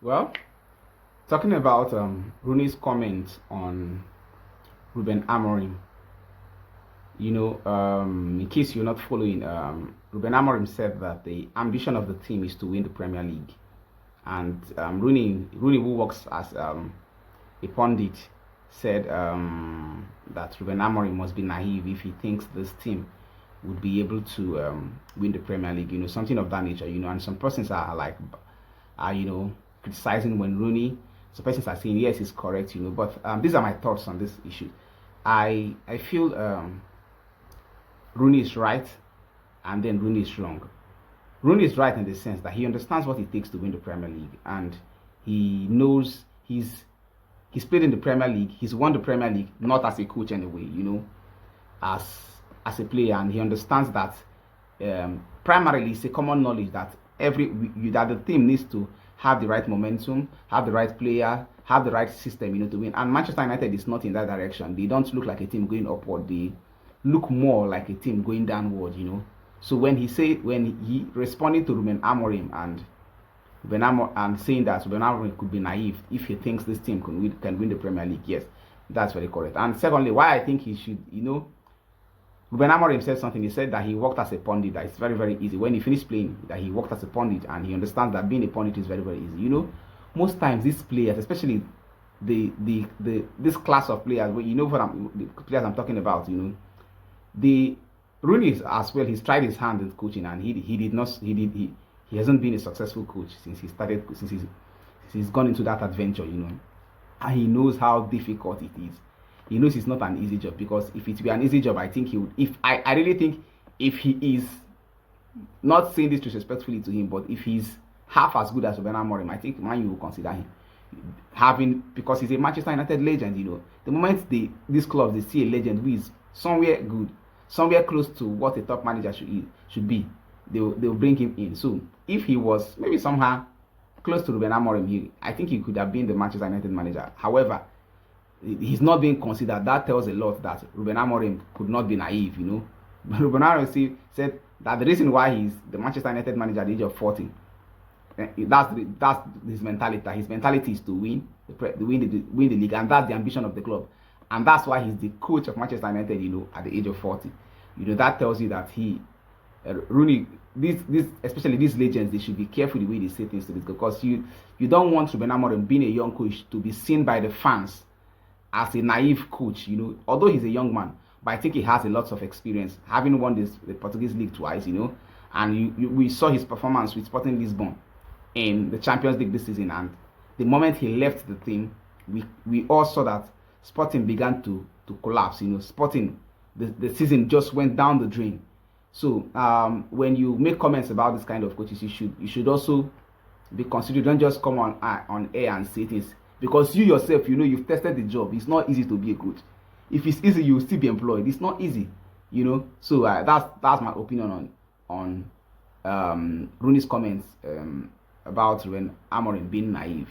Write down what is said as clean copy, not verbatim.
Well, talking about Rooney's comment on Ruben Amorim, in case you're not following, Ruben Amorim said that the ambition of the team is to win the Premier League, and Rooney, who works as a pundit, said that Ruben Amorim must be naive if he thinks this team would be able to win the Premier League. Something of that nature. And some persons are criticizing when Rooney. Some persons are saying yes, it's correct. But these are my thoughts on this issue. I feel Rooney is right, and then Rooney is wrong. Rooney is right in the sense that he understands what it takes to win the Premier League, and he knows he's played in the Premier League. He's won the Premier League not as a coach anyway, as as a player, and he understands that primarily it's a common knowledge that that the team needs to have the right momentum, have the right player, have the right system, to win. And Manchester United is not in that direction. They don't look like a team going upward. They look more like a team going downward. So when he responded to Ruben Amorim and saying that Ruben Amorim could be naive if he thinks this team can win the Premier League, yes, that's very correct. And secondly, why I think he should, Ruben Amorim said something. He said that he worked as a pundit. That it's very, very easy. When he finished playing, that he worked as a pundit, and he understands that being a pundit is very, very easy. Most times these players, especially this class of players, the players I'm talking about, the Rooney as well. He's tried his hand in coaching, and he hasn't been a successful coach since he's gone into that adventure, and he knows how difficult it is. He knows it's not an easy job, because if it were an easy job, I think he would. I really think if he is, not saying this disrespectfully to him, but if he's half as good as Ruben Amorim, I think Man U will consider him because he's a Manchester United legend. The moment these clubs they see a legend who is somewhere good, somewhere close to what a top manager should be, they'll bring him in. So if he was maybe somehow close to Ruben Amorim, I think he could have been the Manchester United manager. However, he's not being considered. That tells a lot that Ruben Amorim could not be naive, But Ruben Amorim said that the reason why he's the Manchester United manager at the age of 40, that's his mentality. His mentality is to win the league, and that's the ambition of the club, and that's why he's the coach of Manchester United, at the age of 40. That tells you that Rooney, especially these legends, they should be careful the way they say things to this, because you don't want Ruben Amorim, being a young coach, to be seen by the fans as a naive coach, although he's a young man, but I think he has a lot of experience, having won the Portuguese league twice, and we saw his performance with Sporting Lisbon in the Champions League this season, and the moment he left the team, we all saw that Sporting began to collapse, Sporting, the season just went down the drain. So when you make comments about this kind of coaches, you should also be considered. Don't just come on air and say things, because you yourself, you've tested the job. It's not easy to be a coach. If it's easy, you'll still be employed. It's not easy, So that's my opinion on Rooney's comments about when Amorim being naive,